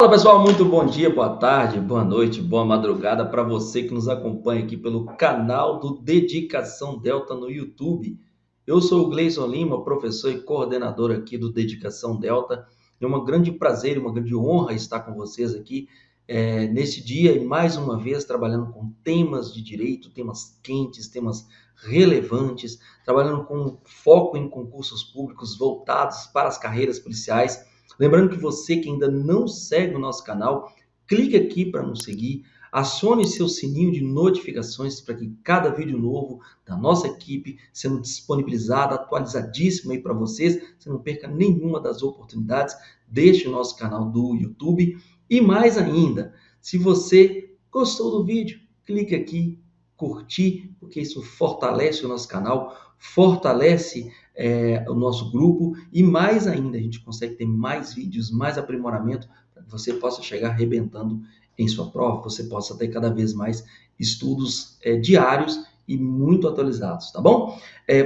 Fala pessoal, muito bom dia, boa tarde, boa noite, boa madrugada para você que nos acompanha aqui pelo canal do Dedicação Delta no YouTube. Eu sou o Gleison Lima, professor e coordenador aqui do Dedicação Delta. É um grande prazer e uma grande honra estar com vocês aqui nesse dia e mais uma vez trabalhando com temas de direito, temas quentes, temas relevantes, trabalhando com foco em concursos públicos voltados para as carreiras policiais. Lembrando que você que ainda não segue o nosso canal, clique aqui para nos seguir, acione seu sininho de notificações para que cada vídeo novo da nossa equipe sendo disponibilizado, atualizadíssimo aí para vocês, você não perca nenhuma das oportunidades. Deixe o nosso canal do YouTube e mais ainda, se você gostou do vídeo, clique aqui, curtir, porque isso fortalece o nosso canal, fortalece o nosso grupo e mais ainda a gente consegue ter mais vídeos, mais aprimoramento para que você possa chegar arrebentando em sua prova, você possa ter cada vez mais estudos diários e muito atualizados, tá bom?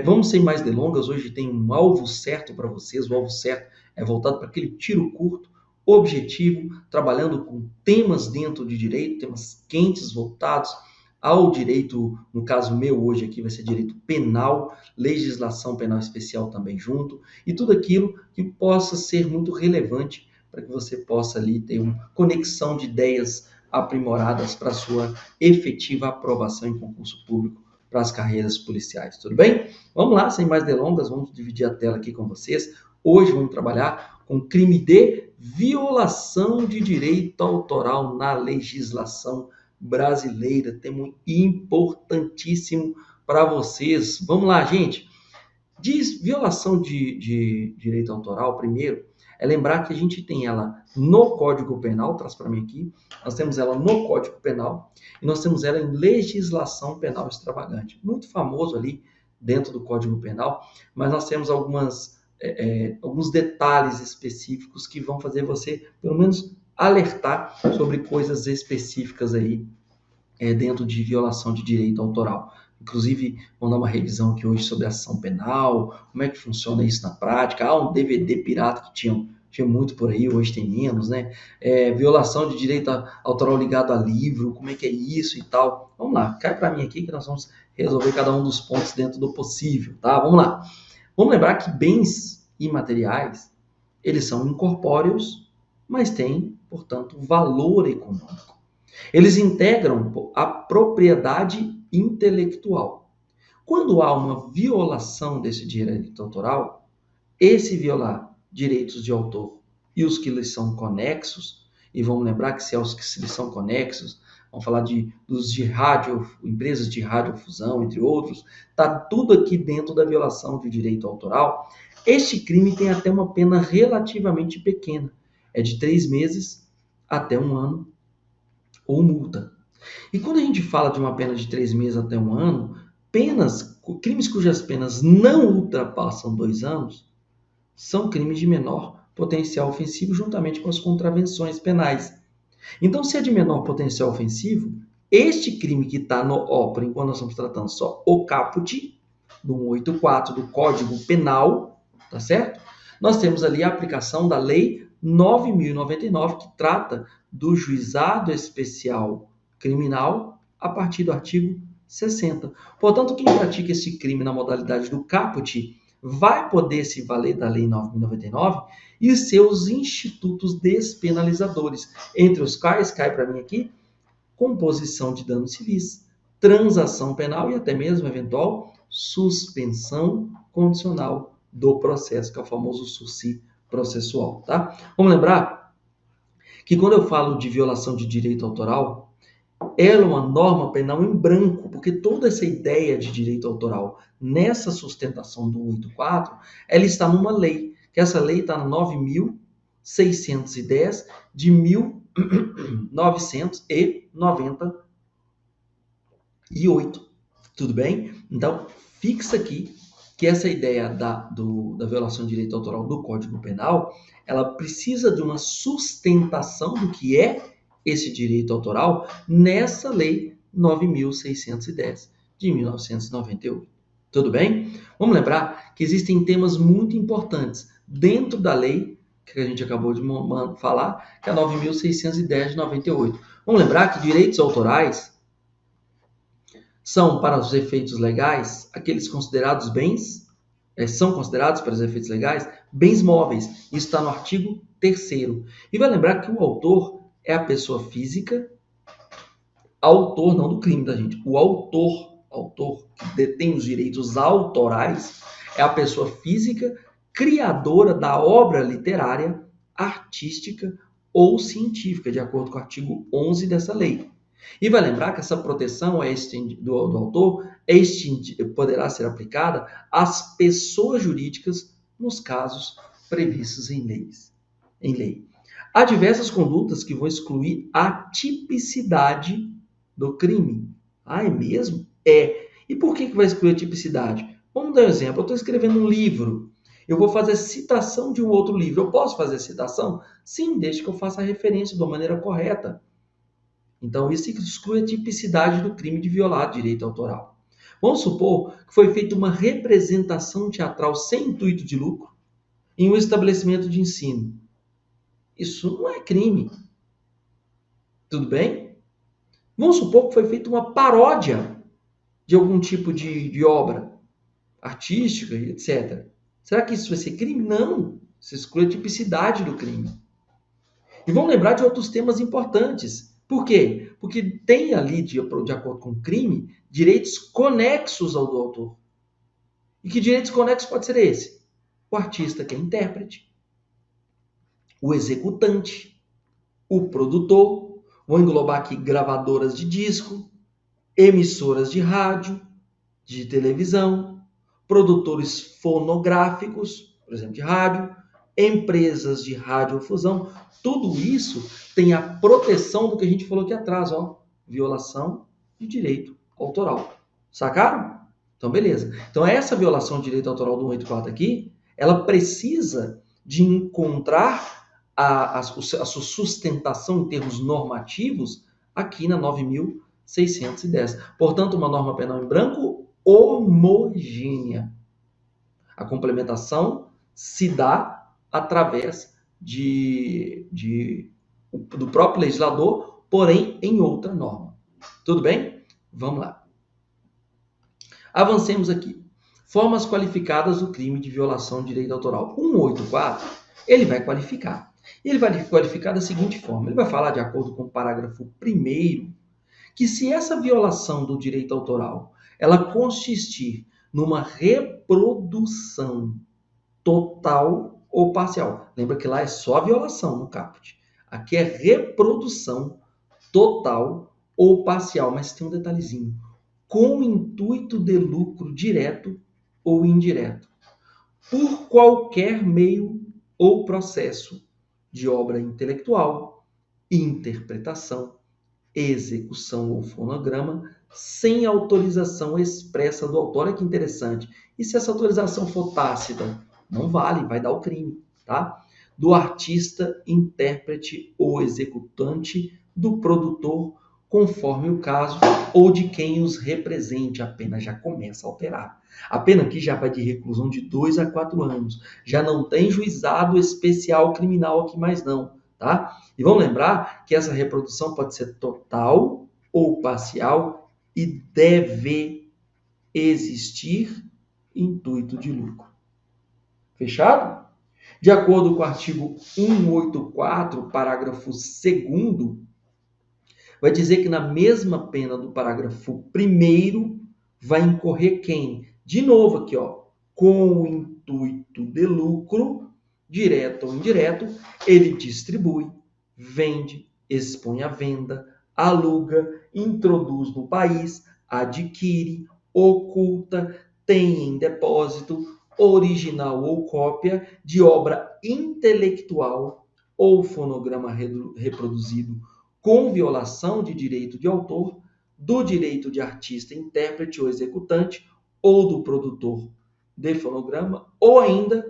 Vamos sem mais delongas, hoje tem um alvo certo para vocês, o alvo certo é voltado para aquele tiro curto, objetivo, trabalhando com temas dentro de direito, temas quentes voltados ao direito, no caso meu hoje aqui vai ser direito penal, legislação penal especial também junto, e tudo aquilo que possa ser muito relevante para que você possa ali ter uma conexão de ideias aprimoradas para a sua efetiva aprovação em concurso público para as carreiras policiais, tudo bem? Vamos lá, sem mais delongas, vamos dividir a tela aqui com vocês. Hoje vamos trabalhar com crime de violação de direito autoral na legislação brasileira. Tema importantíssimo para vocês. Vamos lá, gente. Diz violação de direito autoral, primeiro, é lembrar que a gente tem ela no Código Penal, traz para mim aqui, nós temos ela no Código Penal e nós temos ela em legislação penal extravagante. Muito famoso ali dentro do Código Penal, mas nós temos alguns detalhes específicos que vão fazer você, pelo menos, alertar sobre coisas específicas aí dentro de violação de direito autoral. Inclusive, vamos dar uma revisão aqui hoje sobre ação penal, como é que funciona isso na prática. Um DVD pirata que tinha muito por aí, hoje tem menos, né? Violação de direito autoral ligado a livro, como é que é isso e tal. Vamos lá, cai para mim aqui que nós vamos resolver cada um dos pontos dentro do possível, tá? Vamos lá. Vamos lembrar que bens imateriais, eles são incorpóreos, mas têm, portanto, valor econômico. Eles integram a propriedade intelectual. Quando há uma violação desse direito autoral, esse violar direitos de autor e os que lhes são conexos, e vamos lembrar que se é os que lhes são conexos, vamos falar dos de rádio, empresas de radiodifusão, entre outros, está tudo aqui dentro da violação de direito autoral. Este crime tem até uma pena relativamente pequena, é de 3 meses até 1 ano, ou multa. E quando a gente fala de uma pena de 3 meses até 1 ano, crimes cujas penas não ultrapassam 2 anos, são crimes de menor potencial ofensivo juntamente com as contravenções penais. Então, se é de menor potencial ofensivo, este crime que está por enquanto nós estamos tratando só o caput, do 184 do Código Penal, tá certo? Nós temos ali a aplicação da Lei 9.099, que trata do juizado especial criminal a partir do artigo 60. Portanto, quem pratica esse crime na modalidade do caput vai poder se valer da Lei 9.099 e seus institutos despenalizadores, entre os quais, cai para mim aqui, composição de danos civis, transação penal e até mesmo eventual suspensão condicional do processo, que é o famoso sursi processual, tá? Vamos lembrar que quando eu falo de violação de direito autoral, ela é uma norma penal em branco, porque toda essa ideia de direito autoral nessa sustentação do 184, ela está numa lei, que essa lei está na 9.610 de 1998. Tudo bem? Então, fixa aqui que essa ideia da violação de direito autoral do Código Penal, ela precisa de uma sustentação do que é esse direito autoral nessa lei 9.610 de 1998. Tudo bem? Vamos lembrar que existem temas muito importantes dentro da lei que a gente acabou de falar, que é a 9.610 de 98. Vamos lembrar que direitos autorais são, para os efeitos legais, aqueles considerados bens, são considerados, para os efeitos legais, bens móveis. Isso está no artigo 3º. E vai lembrar que o autor é a pessoa física, autor não do crime, da gente. O autor que detém os direitos autorais é a pessoa física criadora da obra literária, artística ou científica, de acordo com o artigo 11 dessa lei. E vai lembrar que essa proteção do autor poderá ser aplicada às pessoas jurídicas nos casos previstos em lei. Há diversas condutas que vão excluir a tipicidade do crime. Ah, é mesmo? É. E por que vai excluir a tipicidade? Vamos dar um exemplo. Eu estou escrevendo um livro. Eu vou fazer citação de um outro livro. Eu posso fazer citação? Sim, desde que eu faça a referência de uma maneira correta. Então, isso exclui a tipicidade do crime de violar direito autoral. Vamos supor que foi feita uma representação teatral sem intuito de lucro em um estabelecimento de ensino. Isso não é crime. Tudo bem? Vamos supor que foi feita uma paródia de algum tipo de obra artística, etc. Será que isso vai ser crime? Não. Isso exclui a tipicidade do crime. E vamos lembrar de outros temas importantes. Por quê? Porque tem ali, de acordo com o crime, direitos conexos ao do autor. E que direitos conexos pode ser esse? O artista que é intérprete, o executante, o produtor, vou englobar aqui gravadoras de disco, emissoras de rádio, de televisão, produtores fonográficos, por exemplo, de rádio, empresas de radiodifusão. Tudo isso tem a proteção do que a gente falou aqui atrás, violação de direito autoral. Sacaram? Então, beleza. Então, essa violação de direito autoral do 184 aqui, ela precisa de encontrar a sua sustentação em termos normativos aqui na 9.610. Portanto, uma norma penal em branco homogênea. A complementação se dá através do próprio legislador, porém em outra norma. Tudo bem? Vamos lá. Avancemos aqui. Formas qualificadas do crime de violação de direito autoral. 184, ele vai qualificar. E ele vai qualificar da seguinte forma. Ele vai falar, de acordo com o parágrafo 1º, que se essa violação do direito autoral ela consistir numa reprodução total ou parcial. Lembra que lá é só a violação no caput. Aqui é reprodução total ou parcial, mas tem um detalhezinho. Com intuito de lucro direto ou indireto. Por qualquer meio ou processo de obra intelectual, interpretação, execução ou fonograma, sem autorização expressa do autor. Olha que interessante. E se essa autorização for tácita? Não vale, vai dar o crime, tá? Do artista, intérprete ou executante, do produtor, conforme o caso, ou de quem os represente. A pena já começa a alterar. A pena aqui já vai de reclusão de 2 a 4 anos. Já não tem juizado especial criminal aqui mais não, tá? E vamos lembrar que essa reprodução pode ser total ou parcial e deve existir intuito de lucro. Fechado? De acordo com o artigo 184, parágrafo 2º, vai dizer que na mesma pena do parágrafo 1º vai incorrer quem? De novo aqui, com o intuito de lucro, direto ou indireto, ele distribui, vende, expõe à venda, aluga, introduz no país, adquire, oculta, tem em depósito, original ou cópia de obra intelectual ou fonograma reproduzido com violação de direito de autor, do direito de artista, intérprete ou executante, ou do produtor de fonograma, ou ainda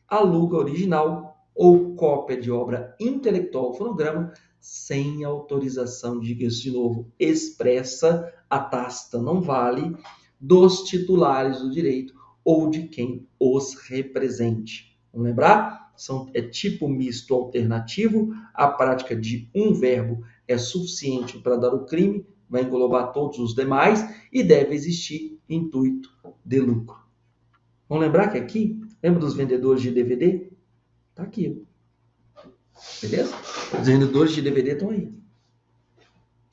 aluga original ou cópia de obra intelectual ou fonograma sem autorização, diga-se de novo, expressa, a tácita não vale, dos titulares do direito ou de quem os represente. Vamos lembrar? é tipo misto alternativo, a prática de um verbo é suficiente para dar o crime, vai englobar todos os demais e deve existir intuito de lucro. Vamos lembrar que aqui, lembra dos vendedores de DVD? Tá aqui. Beleza? Os vendedores de DVD estão aí.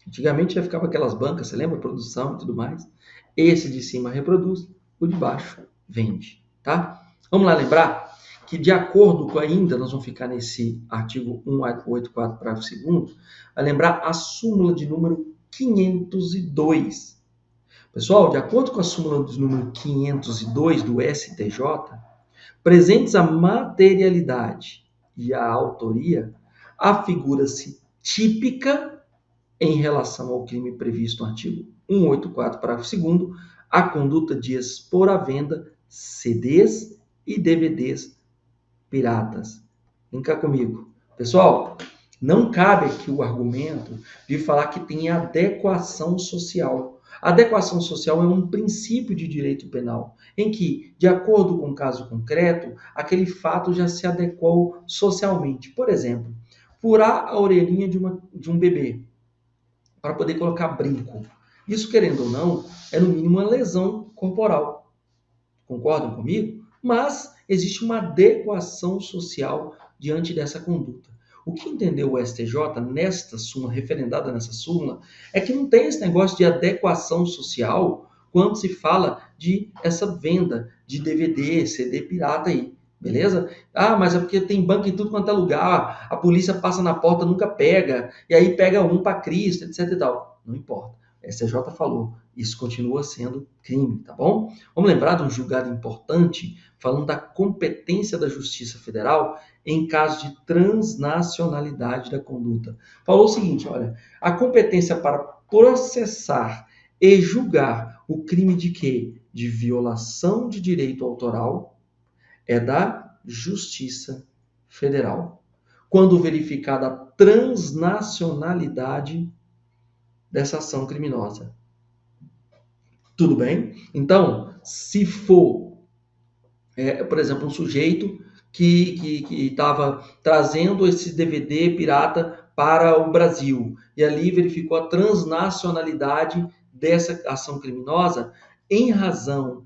Antigamente já ficava aquelas bancas, você lembra? Produção e tudo mais. Esse de cima reproduz, o de baixo vende, tá? Vamos lá lembrar que de acordo com ainda, nós vamos ficar nesse artigo 184, parágrafo 2º, vai lembrar a súmula de número 502. Pessoal, de acordo com a súmula de número 502 do STJ, presentes a materialidade e a autoria, afigura-se típica em relação ao crime previsto no artigo 184, parágrafo 2º, a conduta de expor à venda CDs e DVDs piratas. Vem cá comigo. Pessoal, não cabe aqui o argumento de falar que tem adequação social. A adequação social é um princípio de direito penal, em que, de acordo com o caso concreto, aquele fato já se adequou socialmente. Por exemplo, furar a orelhinha de um bebê para poder colocar brinco. Isso, querendo ou não, é no mínimo uma lesão corporal. Concordam comigo? Mas existe uma adequação social diante dessa conduta. O que entendeu o STJ nesta súmula, referendada nessa súmula, é que não tem esse negócio de adequação social quando se fala de essa venda de DVD, CD pirata aí. Beleza? Ah, mas é porque tem banco em tudo quanto é lugar, a polícia passa na porta, nunca pega, e aí pega um para Cristo, etc e tal. Não importa. O STJ falou, isso continua sendo crime, tá bom? Vamos lembrar de um julgado importante falando da competência da Justiça Federal em caso de transnacionalidade da conduta. Falou o seguinte, olha, a competência para processar e julgar o crime de quê? De violação de direito autoral é da Justiça Federal. Quando verificada a transnacionalidade dessa ação criminosa. Tudo bem? Então, se for, por exemplo, um sujeito que estava trazendo esse DVD pirata para o Brasil e ali verificou a transnacionalidade dessa ação criminosa, em razão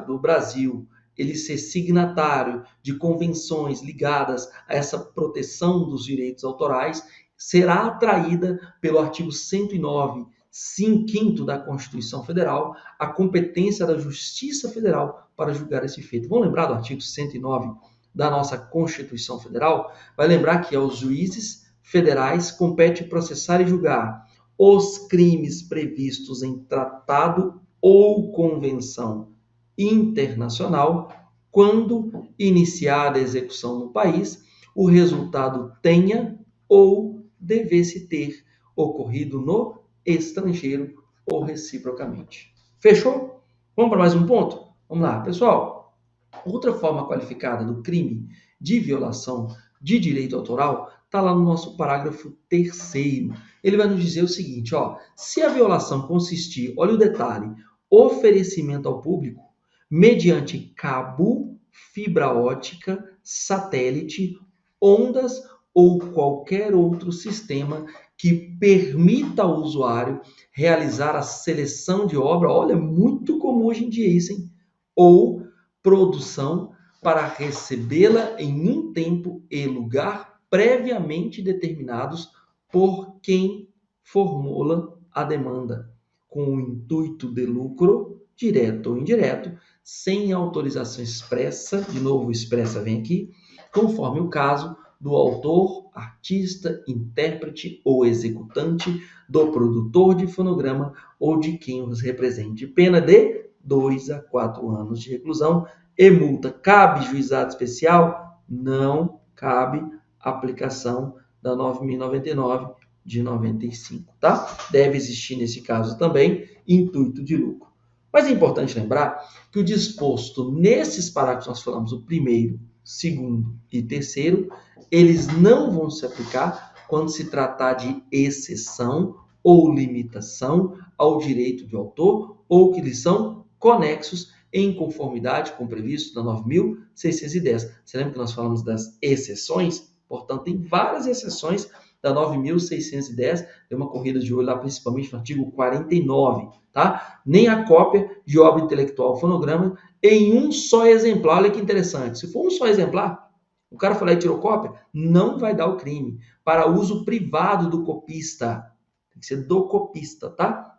do Brasil ele ser signatário de convenções ligadas a essa proteção dos direitos autorais, será atraída pelo artigo 109, 5º da Constituição Federal, a competência da Justiça Federal para julgar esse feito. Vamos lembrar do artigo 109 da nossa Constituição Federal? Vai lembrar que aos juízes federais compete processar e julgar os crimes previstos em tratado ou convenção internacional quando iniciada a execução no país, o resultado tenha ou devesse ter ocorrido no estrangeiro ou reciprocamente. Fechou? Vamos para mais um ponto? Vamos lá, pessoal. Outra forma qualificada do crime de violação de direito autoral está lá no nosso parágrafo 3º. Ele vai nos dizer o seguinte, ó, se a violação consistir, olha o detalhe, oferecimento ao público mediante cabo, fibra ótica, satélite, ondas ou qualquer outro sistema que permita ao usuário realizar a seleção de obra, olha, muito comum hoje em dia isso, hein? Ou produção para recebê-la em um tempo e lugar previamente determinados por quem formula a demanda, com o intuito de lucro, direto ou indireto, sem autorização expressa, de novo expressa vem aqui, conforme o caso do autor, artista, intérprete ou executante, do produtor de fonograma ou de quem os represente. Pena de 2 a 4 anos de reclusão e multa. Cabe juizado especial? Não cabe aplicação da 9.099 de 95, tá? Deve existir nesse caso também intuito de lucro. Mas é importante lembrar que o disposto nesses parágrafos, nós falamos o primeiro, segundo e terceiro, eles não vão se aplicar quando se tratar de exceção ou limitação ao direito de autor ou que eles são conexos em conformidade com o previsto da 9.610. Você lembra que nós falamos das exceções? Portanto, tem várias exceções da 9.610. Tem uma corrida de olho lá, principalmente no artigo 49, tá? Nem a cópia de obra intelectual ou fonograma em um só exemplar. Olha que interessante. Se for um só exemplar, o cara foi lá e tirou cópia, não vai dar o crime. Para uso privado do copista. Tem que ser do copista, tá?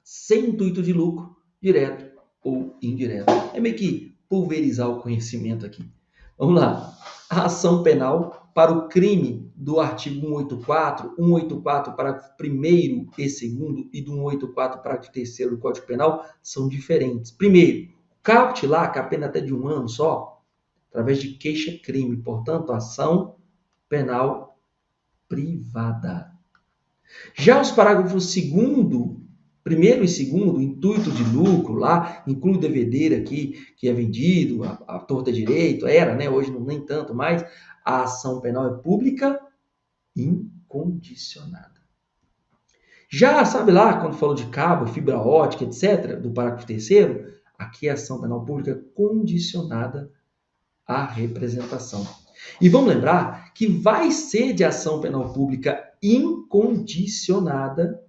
Sem intuito de lucro, direto ou indireto. É meio que pulverizar o conhecimento aqui. Vamos lá. A ação penal para o crime do artigo 184, parágrafo 1º e 2º e do 184, parágrafo 3º do Código Penal são diferentes. Primeiro, caput lá, que é a pena até de 1 ano só, através de queixa-crime, portanto, ação penal privada. Já os parágrafos 2º, primeiro e segundo, intuito de lucro lá, inclui o devedor aqui, que é vendido, a torta direito, era, né? Hoje não nem tanto mais. A ação penal é pública incondicionada. Já, sabe lá, quando falou de cabo, fibra ótica, etc., do parágrafo 3º, aqui é ação penal pública condicionada à representação. E vamos lembrar que vai ser de ação penal pública incondicionada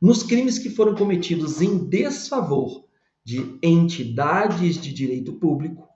nos crimes que foram cometidos em desfavor de entidades de direito público,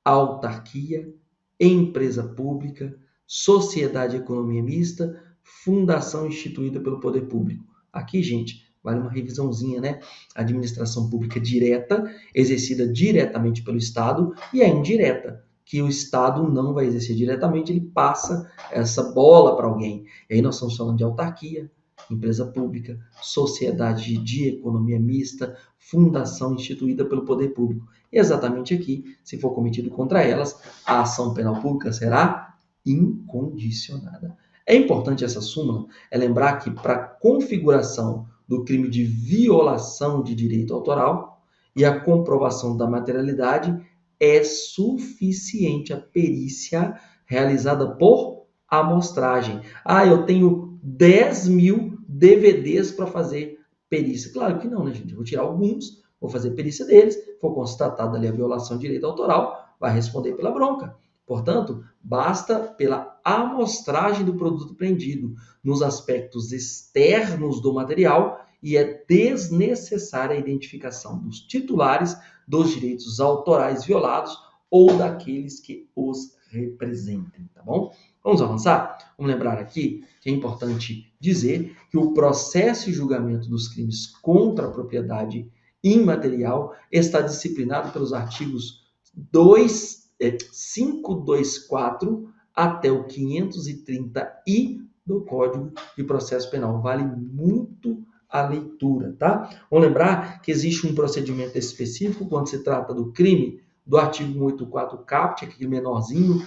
autarquia, empresa pública, sociedade de economia mista, fundação instituída pelo poder público. Aqui, gente, vale uma revisãozinha, né? Administração pública direta, exercida diretamente pelo Estado, e a indireta, que o Estado não vai exercer diretamente, ele passa essa bola para alguém. E aí nós estamos falando de autarquia, empresa pública, sociedade de economia mista, fundação instituída pelo poder público. E exatamente aqui, se for cometido contra elas, a ação penal pública será incondicionada. É importante essa súmula, é lembrar que para a configuração do crime de violação de direito autoral e a comprovação da materialidade, é suficiente a perícia realizada por amostragem. Eu tenho 10.000 DVDs para fazer perícia. Claro que não, né, gente? Eu vou tirar alguns, vou fazer perícia deles, for constatada ali a violação de direito autoral, vai responder pela bronca. Portanto, basta pela amostragem do produto apreendido nos aspectos externos do material e é desnecessária a identificação dos titulares dos direitos autorais violados ou daqueles que os representem, tá bom? Vamos avançar? Vamos lembrar aqui que é importante dizer que o processo e julgamento dos crimes contra a propriedade imaterial está disciplinado pelos artigos 524 até o 530I do Código de Processo Penal. Vale muito a leitura, tá? Vamos lembrar que existe um procedimento específico quando se trata do crime do artigo 184 caput, aquele menorzinho,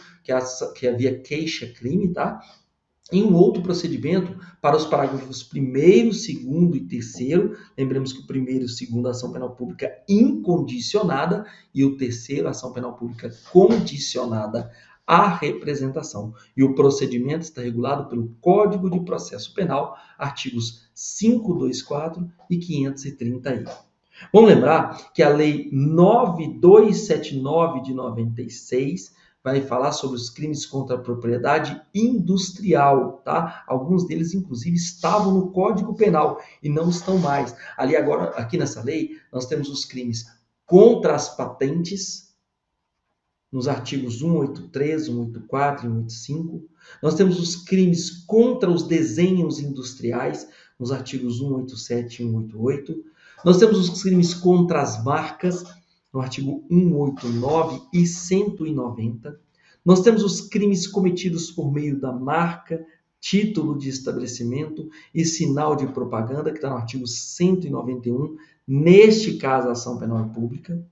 que havia queixa-crime, tá? E um outro procedimento para os parágrafos 1º, 2º e 3º. Lembremos que o 1º e o 2º, ação penal pública incondicionada, e o 3º, ação penal pública condicionada à representação. E o procedimento está regulado pelo Código de Processo Penal, artigos 524 e 530I. Vamos lembrar que a Lei 9279 de 96 vai falar sobre os crimes contra a propriedade industrial, tá? Alguns deles, inclusive, estavam no Código Penal e não estão mais. Ali agora, aqui nessa lei, nós temos os crimes contra as patentes, nos artigos 183, 184 e 185. Nós temos os crimes contra os desenhos industriais, nos artigos 187 e 188. Nós temos os crimes contra as marcas, no artigo 189 e 190. Nós temos os crimes cometidos por meio da marca, título de estabelecimento e sinal de propaganda, que está no artigo 191. Neste caso, a ação penal é pública.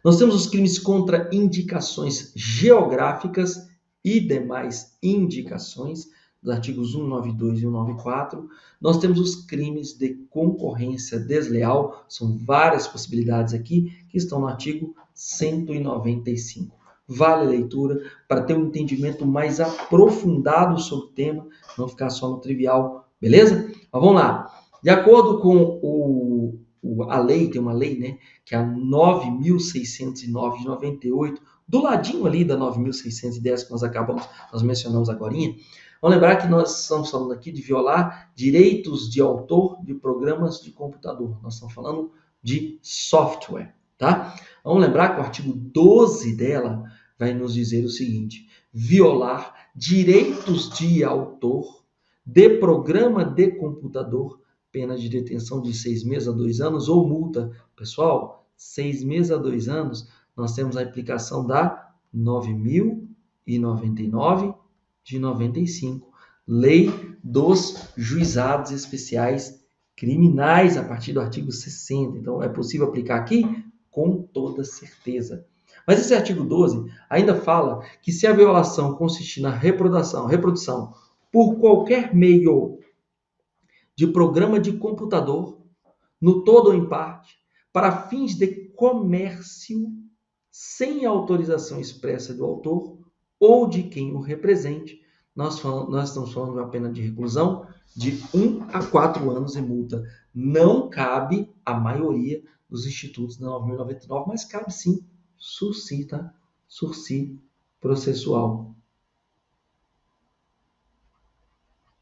Nós temos os crimes contra indicações geográficas e demais indicações, dos artigos 192 e 194. Nós temos os crimes de concorrência desleal, são várias possibilidades aqui, que estão no artigo 195. Vale a leitura para ter um entendimento mais aprofundado sobre o tema, não ficar só no trivial, beleza? Mas vamos lá. De acordo com a lei, tem uma lei, né, que é a 9.609 de 98, do ladinho ali da 9.610 que nós mencionamos agorinha. Vamos lembrar que nós estamos falando aqui de violar direitos de autor de programas de computador. Nós estamos falando de software, tá? Vamos lembrar que o artigo 12 dela vai nos dizer o seguinte: violar direitos de autor de programa de computador, pena de detenção de 6 meses a 2 anos ou multa. Pessoal, 6 meses a 2 anos, nós temos a aplicação da 9.099 de 95, Lei dos Juizados Especiais Criminais, a partir do artigo 60. Então, é possível aplicar aqui com toda certeza. Mas esse artigo 12 ainda fala que se a violação consistir na reprodução por qualquer meio de programa de computador, no todo ou em parte, para fins de comércio, sem autorização expressa do autor ou de quem o represente, nós estamos falando de uma pena de reclusão de 1 a 4 anos e multa. Não cabe a maioria dos institutos da 9.099, mas cabe sim sursi, tá? Sursi processual.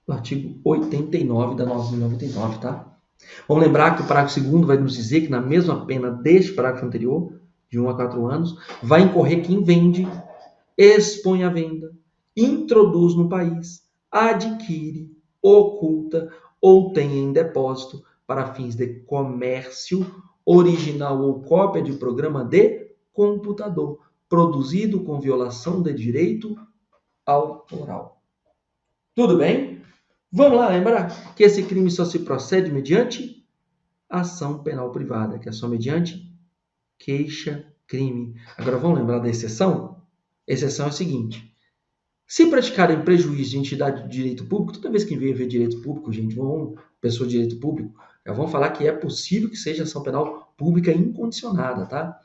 O artigo 89 da 9.099, tá? Vamos lembrar que o parágrafo 2º vai nos dizer que na mesma pena deste parágrafo anterior, de 1 a 4 anos, vai incorrer quem vende, expõe à venda, introduz no país, adquire, oculta ou tem em depósito para fins de comércio, original ou cópia de programa de computador, produzido com violação de direito autoral. Tudo bem? Vamos lá lembrar que esse crime só se procede mediante ação penal privada, que é só mediante queixa-crime. Agora vamos lembrar da exceção? A exceção é o seguinte: se praticarem prejuízo de entidade de direito público, toda vez que vem ver direito público, gente, pessoa de direito público, já vão falar que é possível que seja ação penal pública incondicionada, tá?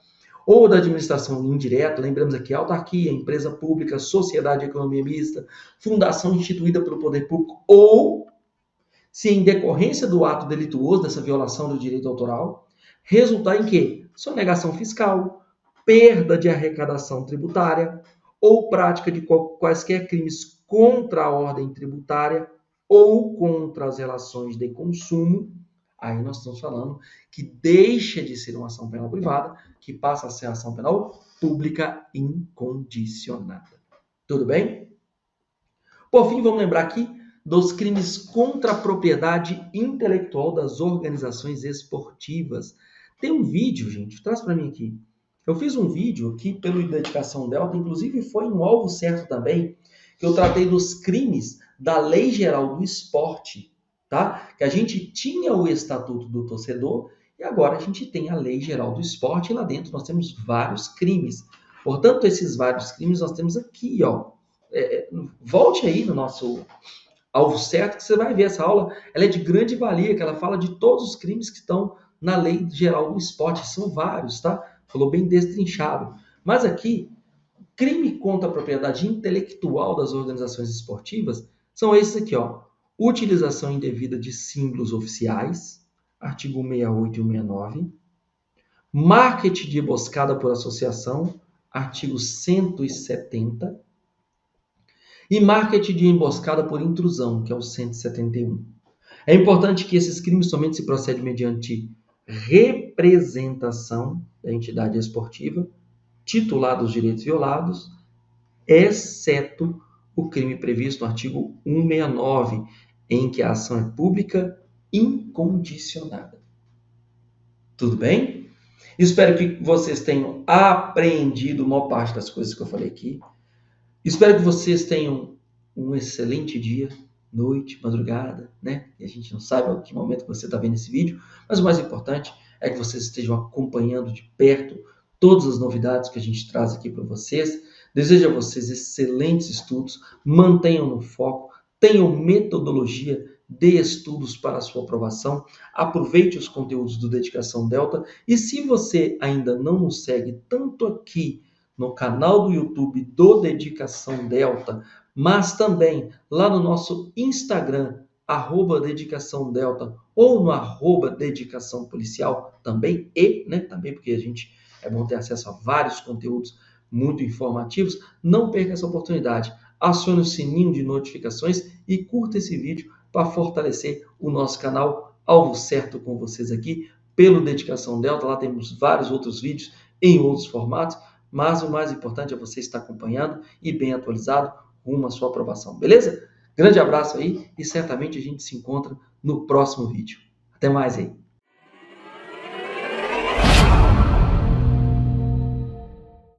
Ou da administração indireta, lembramos aqui, autarquia, empresa pública, sociedade de economia mista, fundação instituída pelo poder público, ou se em decorrência do ato delituoso, dessa violação do direito autoral, resultar em quê? Sonegação fiscal, perda de arrecadação tributária, ou prática de quaisquer crimes contra a ordem tributária ou contra as relações de consumo, aí nós estamos falando que deixa de ser uma ação penal privada, que passa a ser ação penal pública incondicionada. Tudo bem? Por fim, vamos lembrar aqui dos crimes contra a propriedade intelectual das organizações esportivas. Tem um vídeo, gente, traz para mim aqui. Eu fiz um vídeo aqui pelo Dedicação Delta, inclusive foi um alvo certo também, que eu tratei dos crimes da Lei Geral do Esporte, tá? Que a gente tinha o Estatuto do Torcedor e agora a gente tem a Lei Geral do Esporte e lá dentro nós temos vários crimes. Portanto, esses vários crimes nós temos aqui, ó. Volte aí no nosso alvo certo que você vai ver essa aula, ela é de grande valia, que ela fala de todos os crimes que estão na Lei Geral do Esporte, são vários, tá? Falou bem destrinchado. Mas aqui, crime contra a propriedade intelectual das organizações esportivas são esses aqui, ó. Utilização indevida de símbolos oficiais, artigo 168 e 169. Marketing de emboscada por associação, artigo 170. E marketing de emboscada por intrusão, que é o 171. É importante que esses crimes somente se procedem mediante representação da entidade esportiva, titular dos direitos violados, exceto o crime previsto no artigo 169, em que a ação é pública incondicionada. Tudo bem? Espero que vocês tenham apreendido uma parte das coisas que eu falei aqui. Espero que vocês tenham um excelente dia, noite, madrugada, né? E a gente não sabe a que momento que você está vendo esse vídeo, mas o mais importante é que vocês estejam acompanhando de perto todas as novidades que a gente traz aqui para vocês. Desejo a vocês excelentes estudos, mantenham no foco, tenham metodologia de estudos para a sua aprovação, aproveite os conteúdos do Dedicação Delta e se você ainda não nos segue tanto aqui no canal do YouTube do Dedicação Delta, mas também lá no nosso Instagram, @dedicação delta ou no @dedicação policial também, também porque a gente é bom ter acesso a vários conteúdos muito informativos. Não perca essa oportunidade. Acione o sininho de notificações e curta esse vídeo para fortalecer o nosso canal. Algo certo com vocês aqui pelo Dedicação Delta. Lá temos vários outros vídeos em outros formatos, mas o mais importante é você estar acompanhando e bem atualizado rumo à sua aprovação, beleza? Grande abraço aí e certamente a gente se encontra no próximo vídeo. Até mais aí.